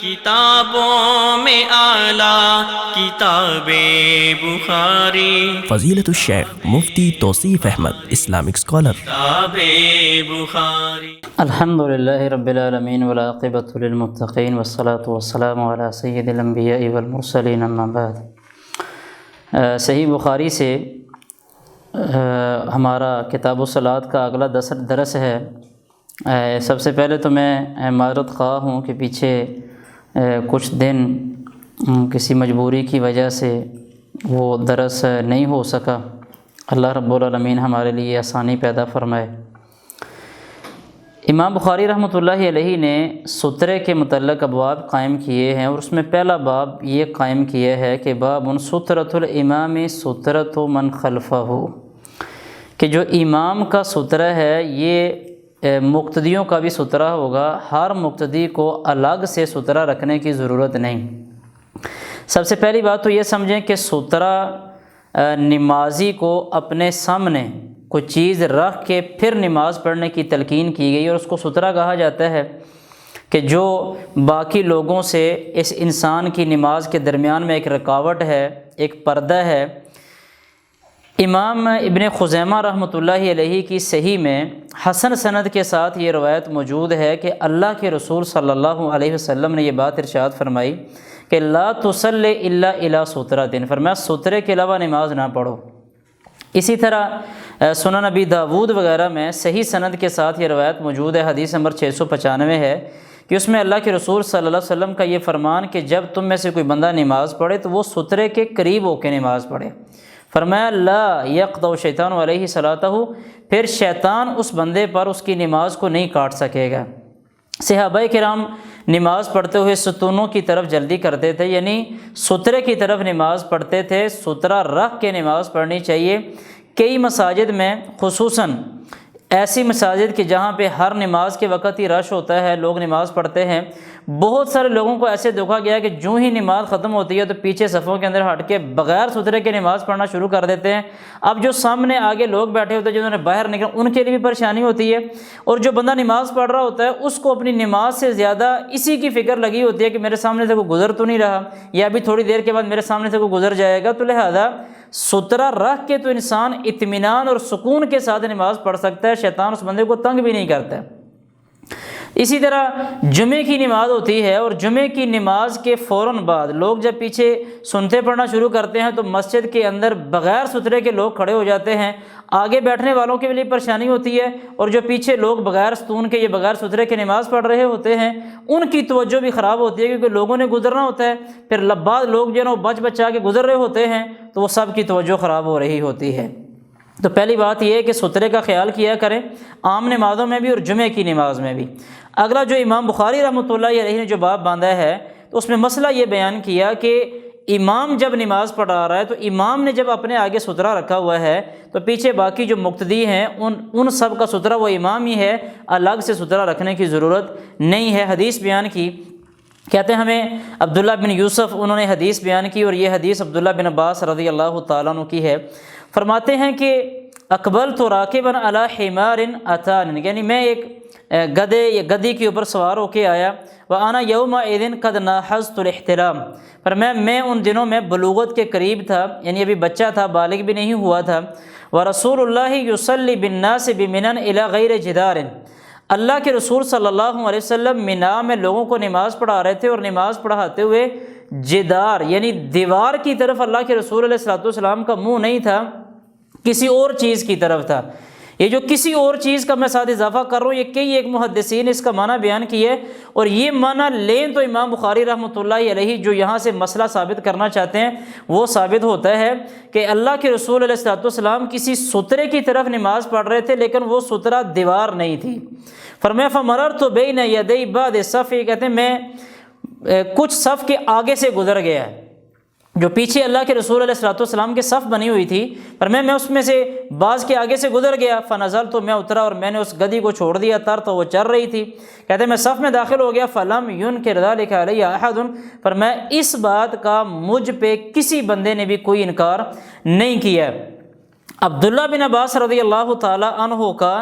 کتابوں میں اعلیٰ کتاب بخاری، فضیلت الشیخ مفتی توصیف احمد اسلامک اسکالر۔ کتاب بخاری۔ الحمدللہ رب العالمین والعاقبۃ للمتقین والصلاة والسلام علی سید الانبیاء والمرسلین اما بعد۔ صحیح بخاری سے ہمارا کتاب الصلاۃ کا اگلا درس ہے۔ سب سے پہلے تو میں معذرت خواہ ہوں کہ پیچھے کچھ دن کسی مجبوری کی وجہ سے وہ درس نہیں ہو سکا۔ اللہ رب العالمین ہمارے لیے آسانی پیدا فرمائے۔ امام بخاری رحمۃ اللہ علیہ نے سترے کے متعلق ابواب قائم کیے ہیں، اور اس میں پہلا باب یہ قائم کیا ہے کہ باب سترۃ الامام سترۃ من خلفہ، کہ جو امام کا سترہ ہے یہ مقتدیوں کا بھی سترہ ہوگا۔ ہر مقتدی کو الگ سے سترہ رکھنے کی ضرورت نہیں۔ سب سے پہلی بات تو یہ سمجھیں کہ سترہ نمازی کو اپنے سامنے کوئی چیز رکھ کے پھر نماز پڑھنے کی تلقین کی گئی، اور اس کو سترہ کہا جاتا ہے کہ جو باقی لوگوں سے اس انسان کی نماز کے درمیان میں ایک رکاوٹ ہے، ایک پردہ ہے۔ امام ابن خزیمہ رحمۃ اللہ علیہ کی صحیح میں حسن سند کے ساتھ یہ روایت موجود ہے کہ اللہ کے رسول صلی اللہ علیہ وسلم نے یہ بات ارشاد فرمائی کہ لا تصلی الا الی سترۃ، فرمایا سترے کے علاوہ نماز نہ پڑھو۔ اسی طرح سنن نبی داود وغیرہ میں صحیح سند کے ساتھ یہ روایت موجود ہے، حدیث نمبر 695 ہے کہ اس میں اللہ کے رسول صلی اللہ علیہ وسلم کا یہ فرمان کہ جب تم میں سے کوئی بندہ نماز پڑھے تو وہ سترے کے قریب ہو کے نماز پڑھے۔ فرمایا لا یقطع شیطان علیہ صلاتہ، پھر شیطان اس بندے پر اس کی نماز کو نہیں کاٹ سکے گا۔ صحابہ کرام نماز پڑھتے ہوئے ستونوں کی طرف جلدی کرتے تھے، یعنی سترے کی طرف نماز پڑھتے تھے۔ سترہ رکھ کے نماز پڑھنی چاہیے۔ کئی مساجد میں، خصوصاً ایسی مساجد کہ جہاں پہ ہر نماز کے وقت ہی رش ہوتا ہے، لوگ نماز پڑھتے ہیں، بہت سارے لوگوں کو ایسے دھوکا گیا کہ جو ہی نماز ختم ہوتی ہے تو پیچھے صفوں کے اندر ہٹ کے بغیر سترے کے نماز پڑھنا شروع کر دیتے ہیں۔ اب جو سامنے آگے لوگ بیٹھے ہوتے ہیں جنہوں نے باہر نکل، ان کے لیے بھی پریشانی ہوتی ہے، اور جو بندہ نماز پڑھ رہا ہوتا ہے اس کو اپنی نماز سے زیادہ اسی کی فکر لگی ہوتی ہے کہ میرے سامنے سے کوئی گزر تو نہیں رہا، یا ابھی تھوڑی دیر کے بعد میرے سامنے سے کوئی گزر جائے گا۔ تو لہذا سترہ رکھ کے تو انسان اطمینان اور سکون کے ساتھ نماز پڑھ سکتا ہے، شیطان اس بندے کو تنگ بھی نہیں کرتا ہے۔ اسی طرح جمعے کی نماز ہوتی ہے، اور جمعے کی نماز کے فوراً بعد لوگ جب پیچھے سنتے پڑھنا شروع کرتے ہیں تو مسجد کے اندر بغیر سترے کے لوگ کھڑے ہو جاتے ہیں۔ آگے بیٹھنے والوں کے لیے پریشانی ہوتی ہے، اور جو پیچھے لوگ بغیر ستون کے یا بغیر سترے کے نماز پڑھ رہے ہوتے ہیں ان کی توجہ بھی خراب ہوتی ہے، کیونکہ لوگوں نے گزرنا ہوتا ہے، پھر بعض لوگ جو ہے نا وہ بچا کے گزر رہے ہوتے ہیں، تو وہ سب کی توجہ خراب ہو رہی ہوتی ہے۔ تو پہلی بات یہ ہے کہ سترے کا خیال کیا کریں، عام نمازوں میں بھی اور جمعے کی نماز میں بھی۔ اگلا جو امام بخاری رحمۃ اللہ علیہ نے جو باب باندھا ہے تو اس میں مسئلہ یہ بیان کیا کہ امام جب نماز پڑھا رہا ہے تو امام نے جب اپنے آگے سترہ رکھا ہوا ہے تو پیچھے باقی جو مقتدی ہیں ان سب کا سترہ وہ امام ہی ہے، الگ سے سترہ رکھنے کی ضرورت نہیں ہے۔ حدیث بیان کی، کہتے ہیں ہمیں عبداللہ بن یوسف انہوں نے حدیث بیان کی، اور یہ حدیث عبداللہ بن عباس رضی اللہ تعالیٰ عنہ کی ہے۔ فرماتے ہیں کہ اقبلت راکبا علی حمار اتانی، یعنی میں ایک گدھے یا گدھی کے اوپر سوار ہو کے آیا، وانا یومئذ قد ناحزت الاحتلام، پر میں ان دنوں میں بلوغت کے قریب تھا، یعنی ابھی بچہ تھا، بالغ بھی نہیں ہوا تھا۔ ورسول اللہ یصلی بالناس بمنن الی غیر جدار، اللہ کے رسول صلی اللہ علیہ وسلم منا میں لوگوں کو نماز پڑھا رہے تھے، اور نماز پڑھاتے ہوئے جدار یعنی دیوار کی طرف اللہ کے رسول علیہ الصلوۃ والسلام کا منہ نہیں تھا، کسی اور چیز کی طرف تھا۔ یہ جو کسی اور چیز کا میں ساتھ اضافہ کر رہا ہوں، یہ کئی ایک محدثین اس کا معنی بیان کیے، اور یہ معنی لیں تو امام بخاری رحمۃ اللہ علیہ جو یہاں سے مسئلہ ثابت کرنا چاہتے ہیں وہ ثابت ہوتا ہے کہ اللہ کے رسول علیہ الصلوۃ والسلام کسی سترے کی طرف نماز پڑھ رہے تھے، لیکن وہ سترہ دیوار نہیں تھی۔ فرمایا فمررت بین یدی بعض الصف، کہتے ہیں میں کچھ صف کے آگے سے گزر گیا، جو پیچھے اللہ کے رسول علیہ الصلوۃ والسلام کے صف بنی ہوئی تھی، پر میں اس میں سے بعض کے آگے سے گزر گیا۔ فنزل، تو میں اترا اور میں نے اس گدھی کو چھوڑ دیا، تر تو وہ چر رہی تھی۔ کہتے ہیں میں صف میں داخل ہو گیا، فلم ینکر ذلک علی احد، پر میں اس بات کا مجھ پہ کسی بندے نے بھی کوئی انکار نہیں کیا۔ عبداللہ بن عباس رضی اللہ تعالی عنہ کا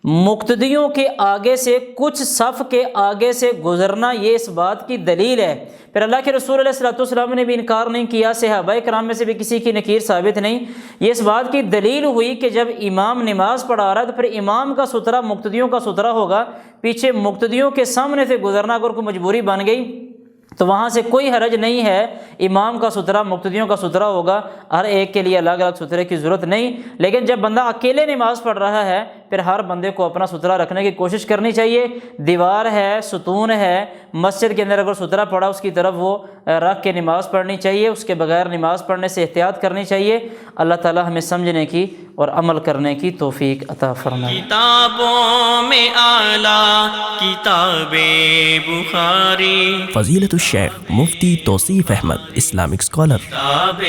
مقتدیوں کے آگے سے کچھ صف کے آگے سے گزرنا یہ اس بات کی دلیل ہے۔ پھر اللہ کے رسول علیہ الصلوۃ والسلام نے بھی انکار نہیں کیا، صحابہ کرام میں سے بھی کسی کی نکیر ثابت نہیں۔ یہ اس بات کی دلیل ہوئی کہ جب امام نماز پڑھا رہا ہے تو پھر امام کا سترہ مقتدیوں کا سترہ ہوگا، پیچھے مقتدیوں کے سامنے سے گزرنا اگر کوئی مجبوری بن گئی تو وہاں سے کوئی حرج نہیں ہے، امام کا سترہ مقتدیوں کا سترہ ہوگا، ہر ایک کے لیے الگ الگ سترے کی ضرورت نہیں۔ لیکن جب بندہ اکیلے نماز پڑھ رہا ہے پھر ہر بندے کو اپنا سترہ رکھنے کی کوشش کرنی چاہیے۔ دیوار ہے، ستون ہے، مسجد کے اندر اگر سترہ پڑا اس کی طرف وہ رکھ کے نماز پڑھنی چاہیے، اس کے بغیر نماز پڑھنے سے احتیاط کرنی چاہیے۔ اللہ تعالی ہمیں سمجھنے کی اور عمل کرنے کی توفیق عطا فرمائے۔ کتابوں میں اعلیٰ کتاب بخاری، فضیلت الشیخ مفتی توصیف احمد اسلامک اسکالر۔ کتاب